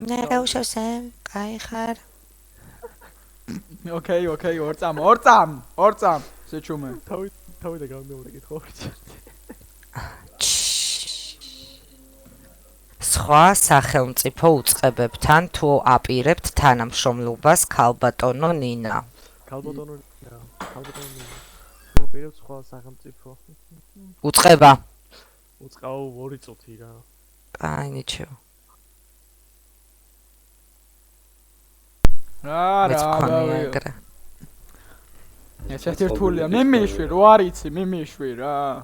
ნერა უშავსემ, კაი ხარ. ოკეი, ორ წამ, შეჩუმე. თავი და გამიმეორე კითხვა. სხვა სახელმწიფო უწყებებთან თუ აპირებთ თანამშრომლობას ქალბატონო ნინა? ქალბატონო მოპირებს სხვა სახელმწიფო. უწყება. უწყაო 2 წუთი რა. კაი, ნიჩიო. რა. ეს ერთერთულია, მიმიშვი, რო არიცი, მიმიშვი რა.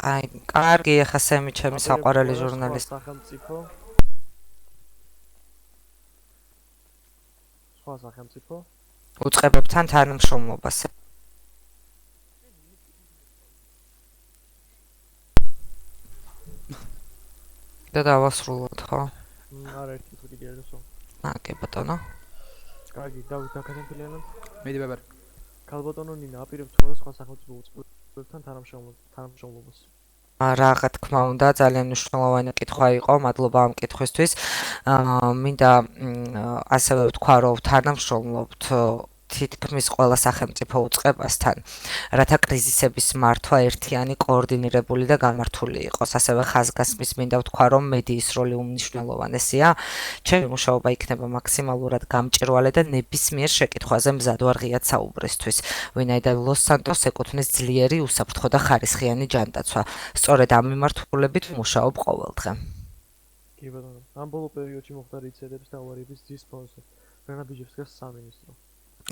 აი, კარგი, ახლა სემი ჩემი საყვარელი ჟურნალისტი. სხვა სახელმწიფო. უწყებებთან თანამშრომლობას. და დავასრულოთ, ხო? არა, ერთი თუ კიდე ეროსო. კი ბატონო. კარგი, დაგაკეთებინებთ. მიდი ბაბარ. ქალბატონო ნინა აპირებს სხვა სახელმწიფო უწყებებთან თანამშრომლობას. რა თქმა უნდა, ძალიან მნიშვნელოვანი კითხვა იყო, მადლობა ამ კითხვისთვის. მინდა ასევე ვთქვა, რომ თანამშრომლობთ თითქმის ყველა სახელმწიფო უწყებასთან, რათა კრიზისების მართვა ერთიანი, კოორდინირებული და გამართული იყოს. ასევე ხაზგასმის მინდა ვთქვა, რომ მედიის როლი უმნიშვნელოვანესია. ჩემი მუშაობა იქნება მაქსიმალურად გამჭვირვალე და ნებისმიერ შეკითხვაზე მზად ვარ ღიად საუბრისთვის. ვინაიდან ლოს-სანტოს ეკუთვნის ძლიერი, უსაფრთხო და ხარისხიანი ჯანდაცვა. სწორედ ამ მიმართულებით ვმუშაობ ყოველდღე. კი ბატონო, ამ ბოლო პერიოდში მოხდა რიცედების და ავარიების ძის ფონზე. რანა ბიჯევსკას სამინისტრო.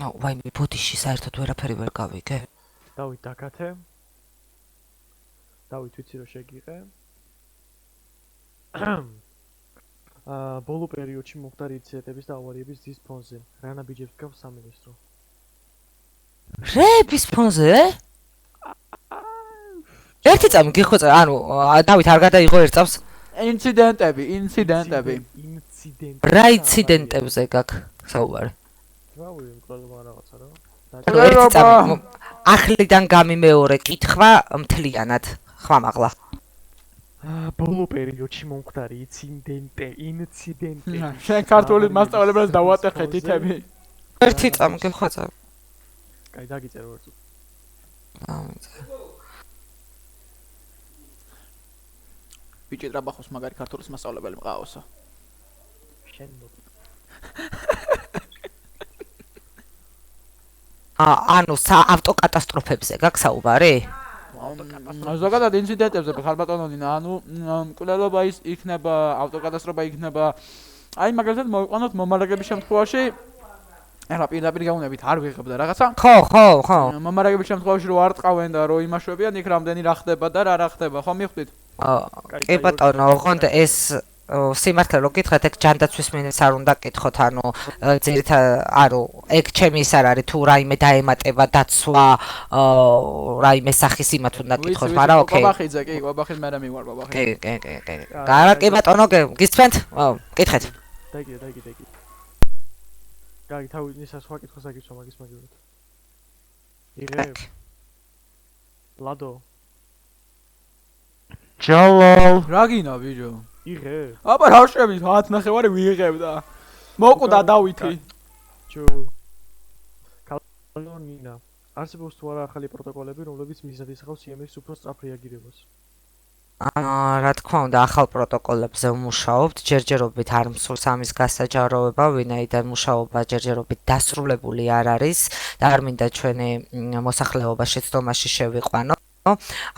ვაიმე, ბოდიში საერთოდ ვერაფერი ვერ გავიგე. დავით დაკათე. დავით ვიცი რომ შეგიყე. ბოლო პერიოდში მოხდა რიცედების და ავარიების ძის ფონზე. რანა ბიჯევსკას სამინისტრო. რების ფონზე? ერთი წამი გიხვეწა, ანუ დავით არ გადაიღო ერთ წამს? ინციდენტები. რა ინციდენტებზე გაქვს საუბარი? რავი, ყველა რაღაცა რა. ერთი წამი ახლიდან გამიმეორე კითხვა მთლიანად. ხმამაღლა. ბოლო პერიოდში მომხდა ინციდენტი. შენ ქართული მასწავლებლებს დავატეხეთ ითები. ერთი წამი გიხვეწა. კაი, დაგიწერო ერთ წუთი. ბიჭი ტრაბახოს მაგარი ქართულის მასწავლებელი მყავოსო. შენ მო ანუ ავტოკატასტროფებზე გაქვს საუბარი? ზოგადად ინციდენტებზე ქალბატონო ნინა, ანუ მკვლელობა ის იქნება, ავტოკატასტროფა იქნება. აი მაგალითად მოვიყვანოთ მომარაგების შემთხვევაში ეხლა პირდაპირ გაუნებით არ ვიღებდა რაღაცა? ხო. მომარაგების შემთხვევაში რო არ ტყავენ და რო იმაშვებიან, იქ რამდენი რა ხდება და რა ხდება, ხო მიხვდით? კი ბატონო, ოღონდ ეს სიმართლე რო გითხრათ, ეგ ჯანდაცვის მინებს არ უნდა გკითხოთ, ანუ ანუ ეგ ჩემი ის არ არის თუ რაიმე დაემატება დაცვა, რაიმე სახის იმათ უნდა გკითხოთ, მაგრამ ოკეი. ყვაბახიძე, კი, ყვაბახის მე მივარ ყვაბახი. კი. კი ბატონო, გისცემთ? გითხეთ. დაიგე. გაი, თავი ისა სხვა კითხოს აგიცვა მაგის მაგივრად. იღე. ლადო. ჯოლო. რა გინა ბიჭო? იღე. აბა რა შევით 10 ნახევარი ვიღებდა. მოკვდა დავითი. ჯო. ქალბატონო ნინა, არსებობს თუ არა ახალი პროტოკოლები, რომლებიც მიზნად ისახავს CMS-ის უფრო სწრაფ რეაგირებას? რა თქმა უნდა, ახალ პროტოკოლებზე ვმუშაობთ, ჯერჯერობით არ მსურს ამის გასაჯაროება, ვინაიდან მუშაობა ჯერჯერობით დასრულებული არ არის და არ მინდა ჩვენი მოსახლეობა შეცდომაში შევიყვანო.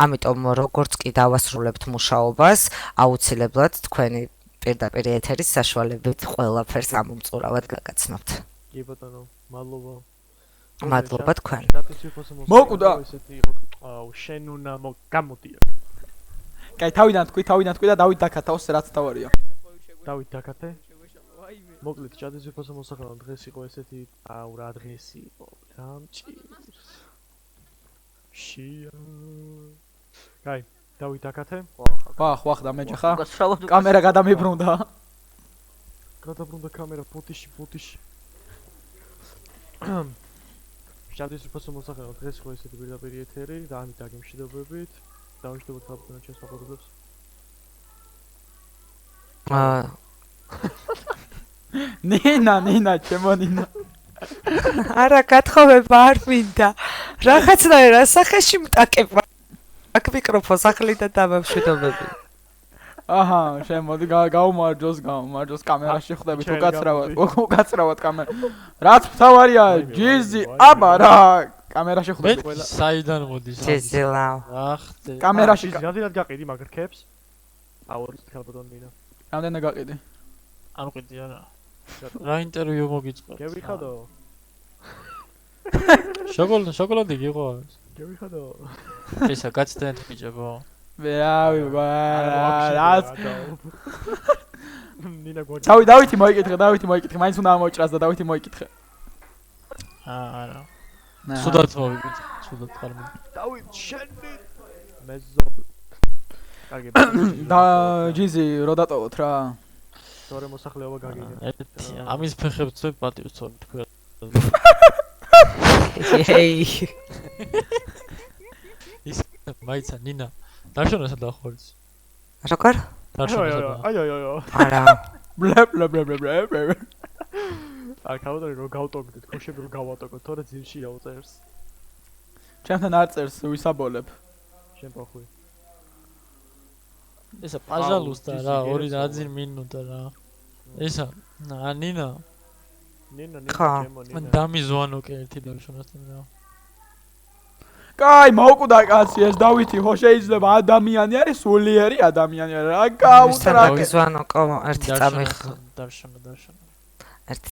ამიტომ როგორც კი დავასრულებთ მუშაობას, აუცილებლად თქვენი პირდაპირ ეთერის საშუალებით ყველაფერს ამომწურავად გაგაცნობთ. კი ბატონო, მადლობა. მადლობა თქვენ. მოკვდა. აუ, შენ უნდა გამოდიო. კაი, თავიდან თქვი და დავით დაკათაოს რაც თავარია. დავით დაკათე. მოკლედ, ჭადის უფასო მოსახლეობა დღეს იყო ესეთი, აუ რა დღეს იყო, დამჭირს. შია. კაი, დავით დაკათე. ხვა დამეჯა ხა? კამერა გადამიბრუნდა. გადაბრუნდა კამერა ფოტიში. ჭადის უფასო მოსახლეობა დღეს იყო ესეთი პირდაპირ ეთერი და ამით დაგემშვიდობებით. დავიშლებოთ საბუთო ჩემს მოხდებს. ნინა, ჩემო ნინა. არა, გათხოვება არ მინდა. რაღაცნაირად სახეში მტაკება. აქ მიკროფონს ახლი და დამამშვიდობები. აჰა, შემოდი გავუმარჯოს კამერაში ხვდებით უკაცრავად კამერა. რაც მთავარია, ჯიზი, აბა რა, კამერაში ხვდებით ყველა. საიდან მოდის? ჯეზილავ. ახტე. კამერაში რამდენად გაყიდი მაგ რქებს? აურის ხალბატონ მინა. რამდენი გაყიდი? არ მყიდი არა. რა ინტერვიუ მოგიწყო? გევიხადო. შოკოლადი გიყავს. გევიხადო. ესა გაცდენთ ბიჭებო. ვერავი რაც მინა გვაჭი. დავითი მოიკითხე, მაინც უნდა მოიჭრას და დავითი მოიკითხე. არა. სუდად მოვიგეთ, სუდად ხარმი. დავით შენი მეზობ. კარგი. და ჯიზი რო დატოვოთ რა. თორე მოსახლეობა გაგიგეთ. ამის ფეხებს წვე პატივს თორე თქვენ. ეი. ის მაიცა ნინა. დაშონასა დახორიც. როგორ? დაშონასა. აიო. არა. ბლე. აი ქაუდარი რო გავტოგდეთ, ქოშები რო გავატოგოთ, თორე ძილში აუწერს. ჩემთან არ წერს ვისაბოლებ. შენ პოხვი. ესა პაჟალუსტა რა, 2 მინუტა რა. ესა ნინა. ნინა, ხო. ნინა. დამიზვანო კი ერთი დაშონასთან რა. კაი, მოუკვდა კაცი ეს დავითი, ხო შეიძლება ადამიანი არის, სულიერი ადამიანი არა. რა გაუტრაკე. ზვანო ერთი წამი დაშონა. ერთი